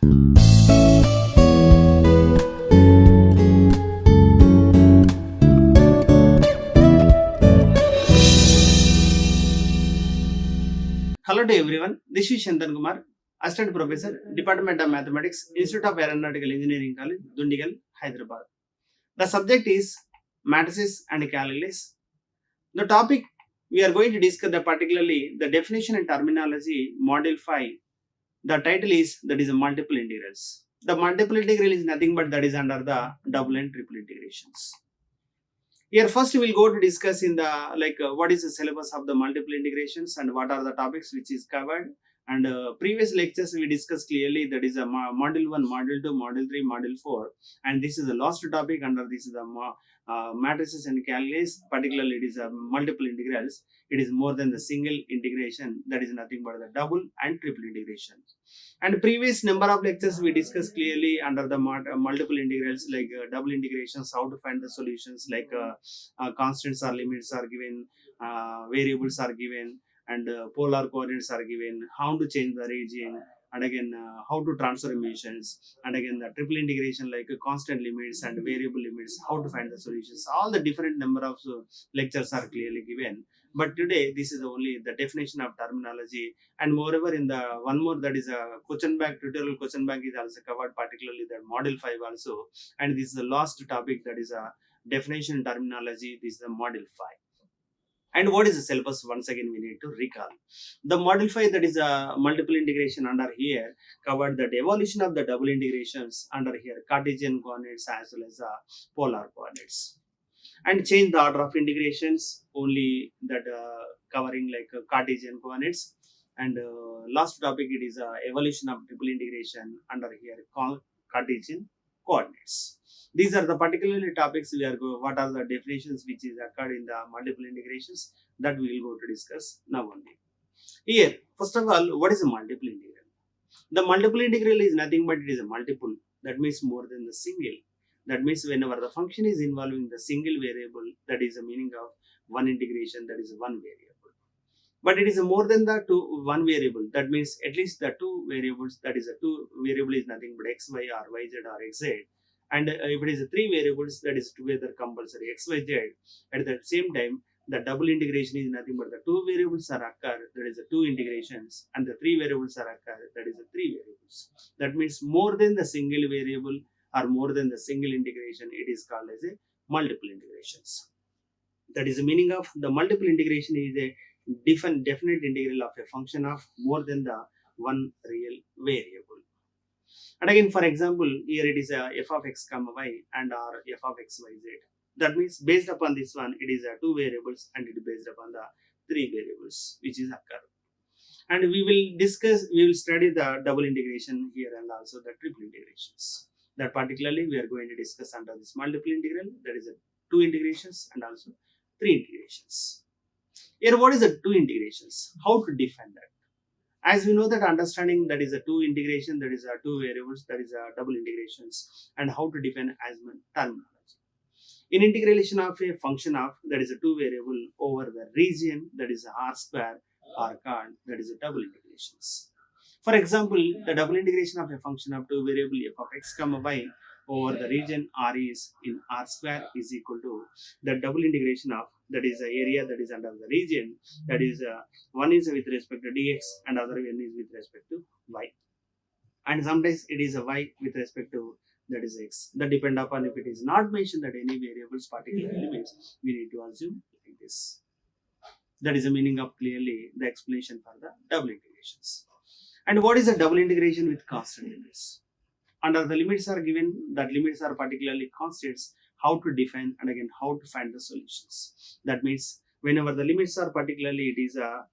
Hello to everyone. This is Shantan Kumar, Assistant Professor, Department of Mathematics, Institute of Aeronautical Engineering College, Dundigal, Hyderabad. The subject is matrices and calculus. The topic we are going to discuss particularly the definition and terminology, Module 5. The title is that is multiple integrals. The multiple integral is nothing but that is under the double and triple integrations. Here first we will go to discuss in the what is the syllabus of the multiple integrations and what are the topics which is covered, and previous lectures we discussed clearly that is a module 1, module 2, module 3, module 4, and this is the last topic under this is the matrices and calculus. Particularly it is a multiple integrals. It is more than the single integration, that is nothing but the double and triple integration. And previous number of lectures we discussed clearly under the multiple integrals, like double integrations, how to find the solutions, like constants or limits are given, variables are given, and polar coordinates are given, how to change the region, and again how to transfer emissions, and again the triple integration like constant limits and variable limits, how to find the solutions. All the different number of lectures are clearly given, but today this is only the definition of terminology. And moreover, in the one more, that is a question bank, tutorial question bank is also covered, particularly the model 5 also. And this is the last topic, that is a definition terminology. This is the model 5. And what is the syllabus? Once again we need to recall the model 5, that is a multiple integration. Under here covered the evolution of the double integrations, under here Cartesian coordinates as well as polar coordinates, and change the order of integrations, only that covering like Cartesian coordinates. And last topic it is evolution of triple integration, under here Cartesian coordinates. These are the particularly topics we are going. What are the definitions which is occurred in the multiple integrations, that we will go to discuss now only. Here, first of all, what is a multiple integral? The multiple integral is nothing but it is a multiple. That means more than the single. That means whenever the function is involving the single variable, that is the meaning of one integration, that is one variable. But it is more than the one variable. That means at least the two variables, that is a two variable is nothing but x, y, or y, z, or x, z. And if it is three variables, that is together compulsory x, y, z. At the same time, the double integration is nothing but the two variables are occur, that is the two integrations, and the three variables are occur, that is the three variables. That means more than the single variable or more than the single integration, it is called as a multiple integrations. That is the meaning of the multiple integration is a definite integral of a function of more than the one real variable. And again, for example, here it is a f of x comma y and or f of x y z. That means based upon this one, it is a two variables, and it is based upon the three variables which is occur. And we will study the double integration here and also the triple integrations. That particularly we are going to discuss under this multiple integral, that is a two integrations and also three integrations. Here, what is the two integrations? How to define that? As we know that understanding that is a two integration, that is a two variables, that is a double integrations, and how to define as terminology. In integration of a function of that is a two variable over the region, that is a r square, are called that is a double integrations. For example, the double integration of a function of two variable f of x comma y over the region r is in r square is equal to the double integration of that is the area that is under the region, that is one is with respect to dx and other one is with respect to y, and sometimes it is a y with respect to that is x. That depend upon if it is not mentioned that any variables particular elements, we need to assume like this. That is the meaning of clearly the explanation for the double integrations. And what is a double integration with constant limits? Under the limits are given, that limits are particularly constants, how to define and again how to find the solutions. That means whenever the limits are particularly it is a,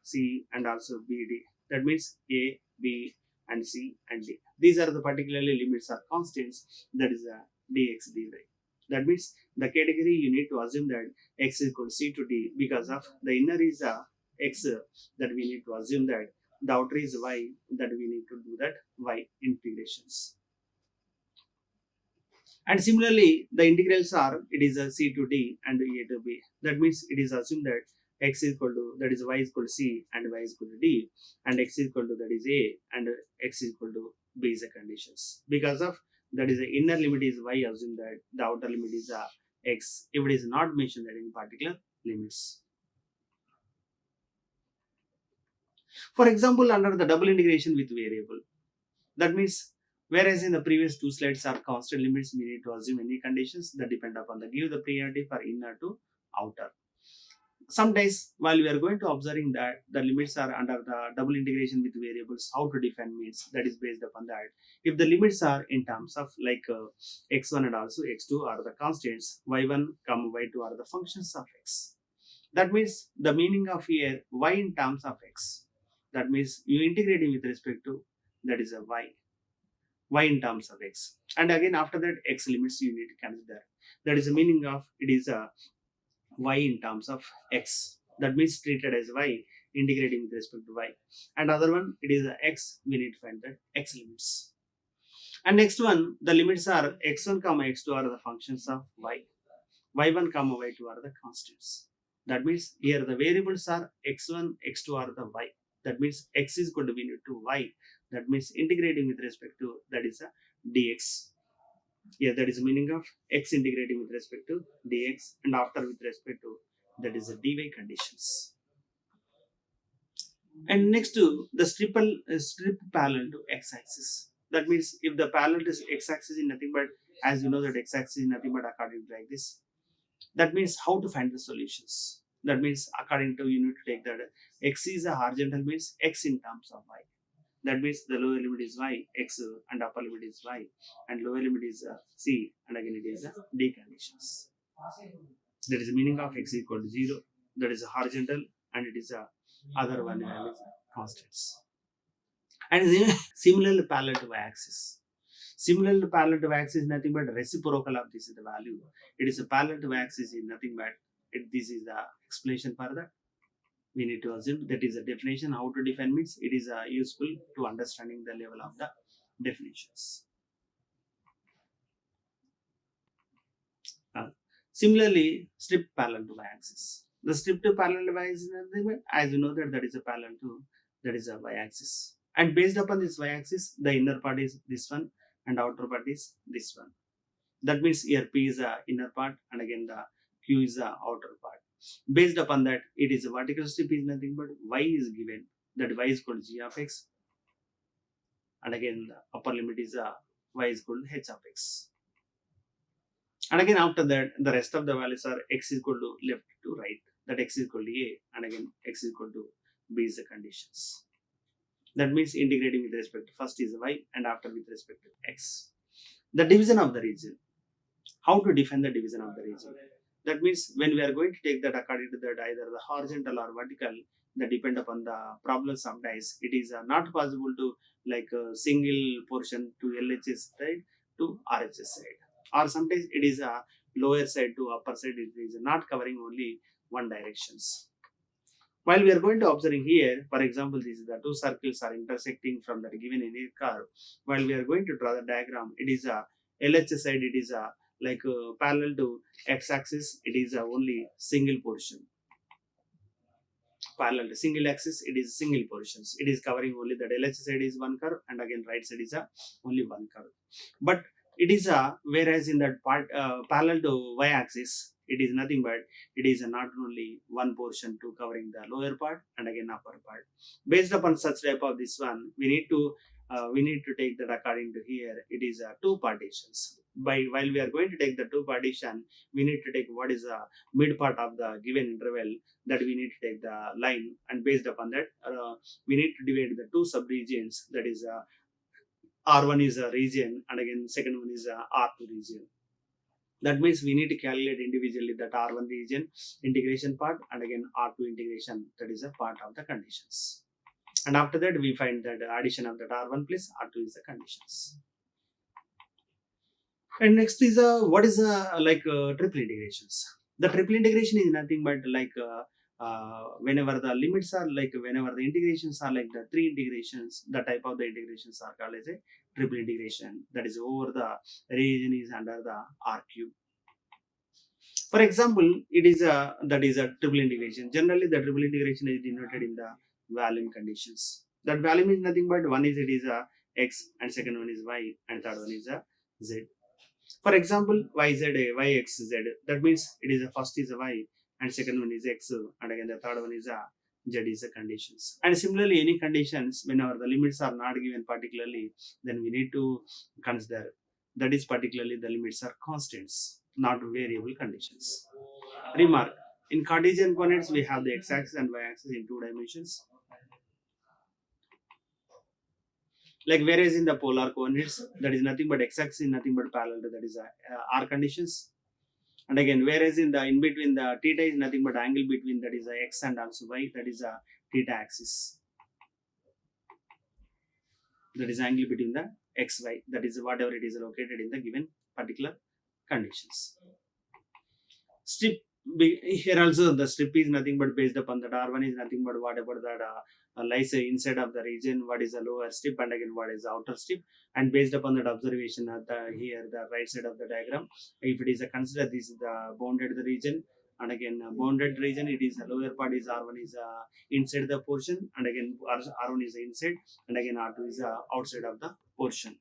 c and also b, d. That means a, b and c and d. These are the particularly limits are constants, that is a dx, dy. That means the category you need to assume that x is equal to c to d, because of the inner is a x, that we need to assume that the outer is y, that we need to do that y integrations. And similarly, the integrals are, it is a c to d and a to b. That means it is assumed that x is equal to, that is y is equal to c and y is equal to d, and x is equal to that is a and x is equal to basic conditions. Because of that is the inner limit is y, assume that the outer limit is x if it is not mentioned that in particular limits. For example, under the double integration with variable, that means whereas in the previous two slides are constant limits, we need to assume any conditions that depend upon the give the priority for inner to outer. Sometimes while we are going to observing that the limits are under the double integration with variables, how to define means that is based upon that. If the limits are in terms of like x1 and also x2 are the constants, y1 comma y2 are the functions of x. That means the meaning of here y in terms of x. That means you integrating with respect to that is a y in terms of x. And again after that x limits you need to consider. That is the meaning of it is a y in terms of x. That means treated as y integrating with respect to y. And other one it is a x, we need to find that x limits. And next one the limits are x1 comma x2 are the functions of y. y1 comma y2 are the constants. That means here the variables are x1, x2 are the y. That means x is going to be to y. That means integrating with respect to that is a dx. Here that is the meaning of x integrating with respect to dx and after with respect to that is a dy conditions. And next to the strip parallel to x-axis. That means if the parallel to x-axis is nothing but as you know that x-axis is nothing but according to like this. That means how to find the solutions. That means according to you need to take that x is a horizontal means x in terms of y. That means the lower limit is y, x and upper limit is y and lower limit is c and again it is d conditions. That is the meaning of x equal to 0. That is a horizontal and it is a other one is constants. And similarly parallel to y-axis. Similarly parallel to y-axis is nothing but reciprocal of this is the value. It is a parallel to y-axis is nothing but this is the explanation for that. We need to assume that is a definition. How to define means it is useful to understanding the level of the definitions. Similarly, strip parallel to y-axis. The strip to parallel to y-axis, as you know that is a parallel to that is a y-axis. And based upon this y-axis, the inner part is this one and outer part is this one. That means here P is the inner part and again the Q is the outer part. Based upon that, it is a vertical strip is nothing but y is given. That y is equal to g of x. And again the upper limit is y is equal to h of x. And again after that, the rest of the values are x is equal to left to right. That x is equal to a and again x is equal to b is the conditions. That means integrating with respect to first is y and after with respect to x. The division of the region. How to define the division of the region? That means when we are going to take that according to that either the horizontal or vertical, that depend upon the problem sometimes it is not possible to like a single portion to LHS side to RHS side, or sometimes it is a lower side to upper side. It is not covering only one directions. While we are going to observing here, for example, these the two circles are intersecting from that given linear curve. While we are going to draw the diagram, it is a LHS side. It is a like parallel to x-axis. It is a only single portion. Parallel to single axis, it is single portions. It is covering only that LHS side is one curve, and again right side is a only one curve. But it is a whereas in that part parallel to y-axis. It is nothing but it is not only one portion to covering the lower part and again upper part. Based upon such type of this one, we need to take that according to here. It is two partitions. While we are going to take the two partition, we need to take what is the mid part of the given interval. That we need to take the line, and based upon that, we need to divide the two sub-regions. That is R1 is a region, and again second one is R2 region. That means we need to calculate individually that R1 region integration part and again R2 integration, that is a part of the conditions. And after that we find that addition of that R1 plus R2 is the conditions. And next is what is triple integrations. The triple integration is nothing but like whenever the limits are like whenever the integrations are like the three integrations, the type of the integrations are called as a triple integration. That is over the region is under the R cube. For example, it is that is a triple integration. Generally, the triple integration is denoted in the volume conditions. That volume is nothing but one is it is a x, and second one is y, and third one is a z. For example, y z y x z. That means it is a first is a y, and second one is x, and again the third one is a z is the conditions. And similarly, any conditions whenever the limits are not given particularly, then we need to consider that is particularly the limits are constants, not variable conditions. Remark: in Cartesian coordinates, we have the x-axis and y-axis in two dimensions. Like whereas in the polar coordinates, that is nothing but x-axis is nothing but parallel to that is r conditions. And again, whereas in between the theta is nothing but angle between that is a x and also y, that is a theta axis. That is angle between the x y, that is whatever it is located in the given particular conditions. Strip here also the strip is nothing but based upon that r1 is nothing but whatever that lies inside of the region, what is the lower strip, and again what is the outer strip. And based upon that observation at the here the right side of the diagram, if it is a consider this is the bounded the region, and again bounded region, it is the lower part is r1 is inside the portion, and again r1 is inside, and again r2 is outside of the portion.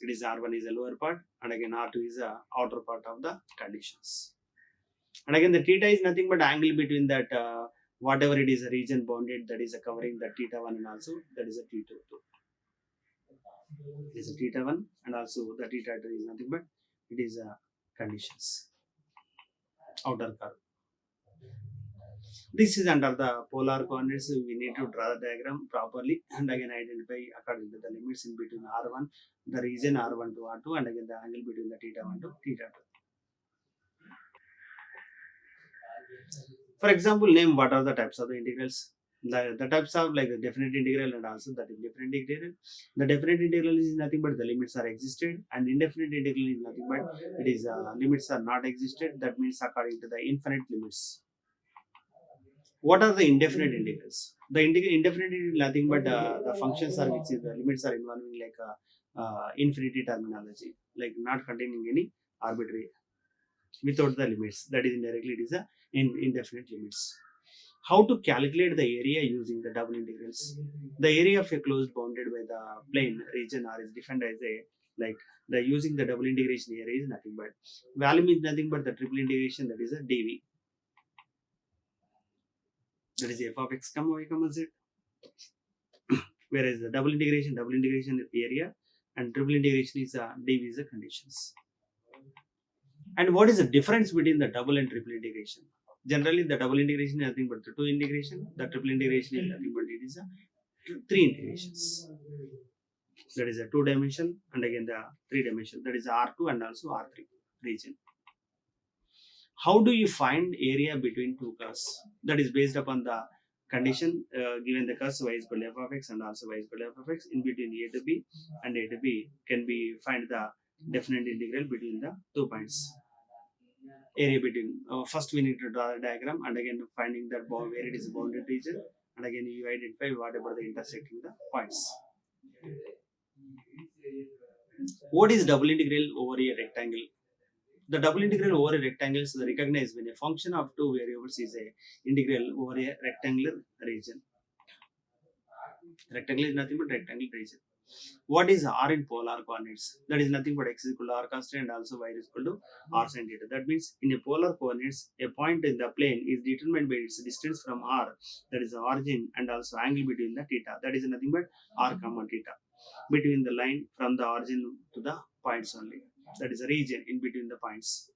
It is r1 is the lower part, and again r2 is the outer part of the conditions. And again the theta is nothing but angle between that whatever it is a region bounded, that is covering the theta 1, and also that is a theta 2. It is a theta 1 and also the theta 2 is nothing but it is a conditions, outer curve. This is under the polar coordinates. We need to draw the diagram properly and again identify according to the limits in between r1, the region r1 to r2, and again the angle between the theta 1 to theta 2. For example, name what are the types of the integrals. The types of like the definite integral and also the indefinite integral. The definite integral is nothing but the limits are existed, and indefinite integral is nothing but it is limits are not existed. That means according to the infinite limits. What are the indefinite integrals? The indefinite is nothing but the functions are which is the limits are involving like infinity terminology, like not containing any arbitrary without the limits. That is indirectly it is a indefinite limits. How to calculate the area using the double integrals? The area of a closed bounded by the plane region R is defined as a like the using the double integration area is nothing but volume is nothing but the triple integration, that is a dv, that is f of x comma y comma z. Whereas the double integration area and triple integration is dv is the conditions. And what is the difference between the double and triple integration? Generally, the double integration is nothing but the two integration. The triple integration is nothing but it is a three integrations. That is a two dimension, and again the three dimension. That is R2 and also R3 region. How do you find area between two curves? That is based upon the condition given the curves y is equal to f of x and also y is equal to f of x in between a to b and a to b can be find the definite integral between the 2 points. Area between first we need to draw the diagram and again finding that where it is a bounded region, and again you identify whatever the intersecting the points. What is double integral over a rectangle? The double integral over a rectangle is recognized when a function of two variables is a integral over a rectangular region. Rectangle is nothing but rectangle region. What is r in polar coordinates? That is nothing but x is equal to r cos theta and also y is equal to r sin theta. That means in a polar coordinates, a point in the plane is determined by its distance from r, that is the origin, and also angle between the theta. That is nothing but r comma theta. Between the line from the origin to the points only. That is a region in between the points.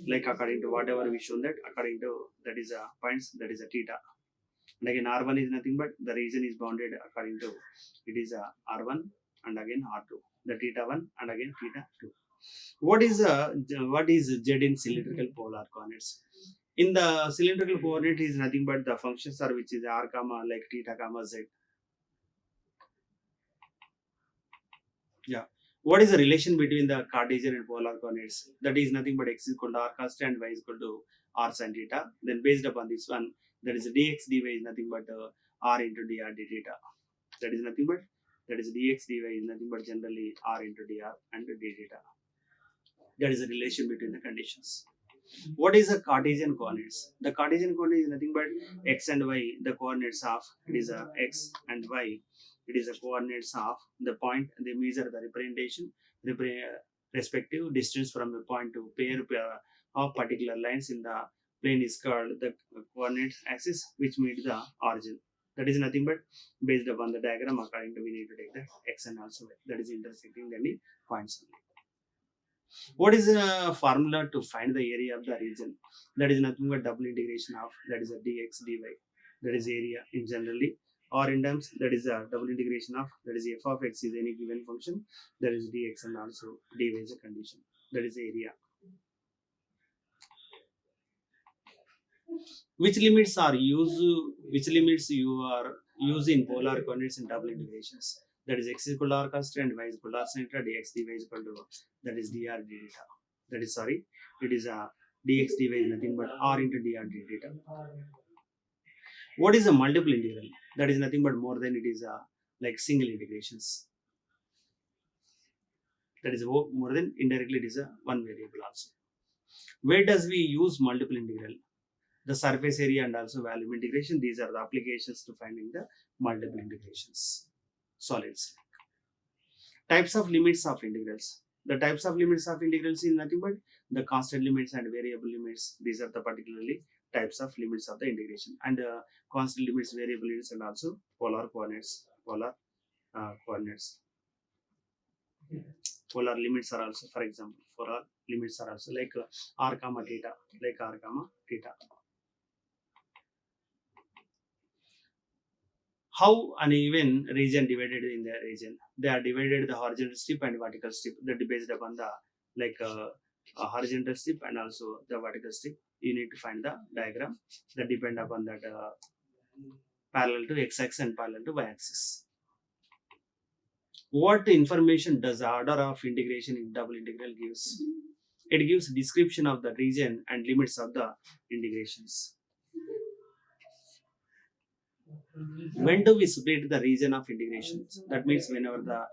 Like according to whatever we shown that according to that is a points, that is a theta. And again r1 is nothing but the region is bounded according to it is a r1 and again r2, the theta 1 and again theta 2. What is z in cylindrical polar coordinates? In the cylindrical coordinate is nothing but the functions are which is r comma like theta comma z. Yeah. What is the relation between the Cartesian and polar coordinates? That is nothing but x is equal to r cos theta and y is equal to r sin theta. Then based upon this one, that is dx dy is nothing but r into dr d theta. That is nothing but that is dx dy is nothing but generally r into dr and d theta. That is the relation between the conditions. What is the Cartesian coordinates? The Cartesian coordinate is nothing but x and y, the coordinates of it is a x and y. It is the coordinates of the point. They measure the representation, respective distance from a point to pair of particular lines in the plane is called the coordinate axis, which meet the origin. That is nothing but based upon the diagram. According to we need to take the x and also y. That is intersecting the points. What is the formula to find the area of the region? That is nothing but double integration of that is a dx dy. That is area in generally, or in terms that is a double integration of that is f of x is any given function, that is dx and also dy is a condition, that is area. Which limits are used? Which limits you are used in polar coordinates in double integrations? That is x is equal to r cos and y is equal to r sin theta, dx dy is equal to that is dr d theta. That is sorry, it is a dx dy is nothing but r into dr d theta. What is a multiple integral? That is nothing but more than it is a like single integrations. That is more than indirectly it is a one variable also. Where does we use multiple integral? The surface area and also volume integration. These are the applications to finding the multiple integrations. Solids. Types of limits of integrals. The types of limits of integrals is nothing but the constant limits and variable limits. These are the particularly types of limits of the integration. And constant limits, variable limits, and also polar coordinates. Coordinates. Polar limits are also, for example, polar limits are also like r comma theta, like r comma theta. How an even region divided in the region? They are divided the horizontal strip and vertical strip. That based upon the like a horizontal strip and also the vertical strip. You need to find the diagram that depend upon that parallel to x-axis and parallel to y-axis. What information does the order of integration in double integral gives? It gives description of the region and limits of the integrations. When do we split the region of integrations? That means whenever the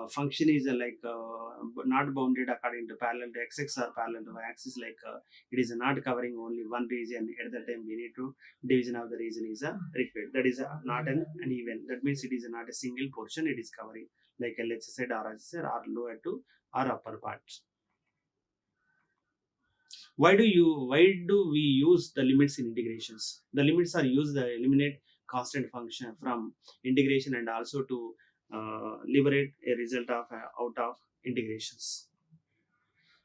function is not bounded according to parallel to x-axis or parallel to y-axis, it is not covering only one region. At that time, we need to division of the region is required. That is not an even. That means it is not a single portion. It is covering like LHS side, RHS side, or lower to or upper parts. Why do we use the limits in integrations? The limits are used to eliminate constant function from integration and also to liberate a result of out of integrations.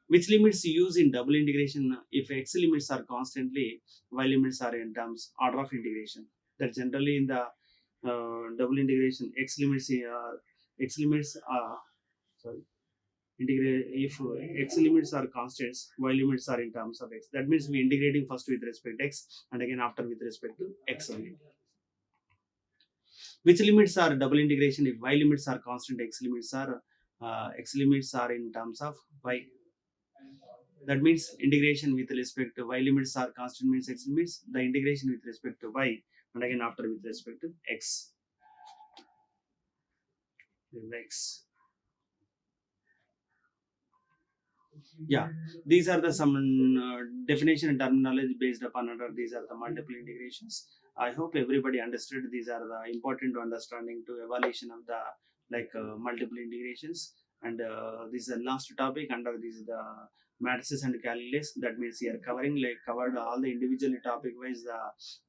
Which limits use in double integration? If x limits are constantly, y limits are in terms order of integration. That generally in the double integration, x limits sorry integrate if x limits are constants, y limits are in terms of x. That means we integrating first with respect to x and again after with respect to x only. Which limits are double integration? If y limits are constant, x limits are in terms of y. That means integration with respect to y limits are constant means x limits, the integration with respect to y and again after with respect to x. Yeah, these are the some definition and terminology based upon other. These are the multiple integrations. I hope everybody understood. These are the important to understanding to evaluation of the multiple integrations. And this is the last topic under this is the matrices and calculus. That means we are covered all the individual topic wise the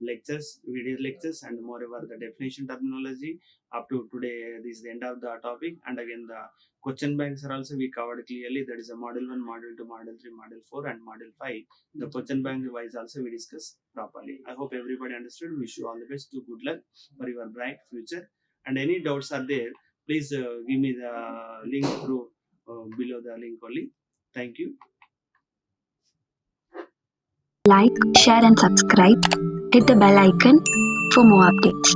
lectures, video lectures, and moreover the definition terminology. Up to today, this is the end of the topic. And again the question banks are also we covered clearly. That is a model 1, model 2, model 3, model 4, and model 5. The question bank wise also we discuss properly. I hope everybody understood. Wish you all the best. To good luck for your bright future. And any doubts are there, please give me the link through below the link only. Thank you. Like, share and subscribe. Hit the bell icon for more updates.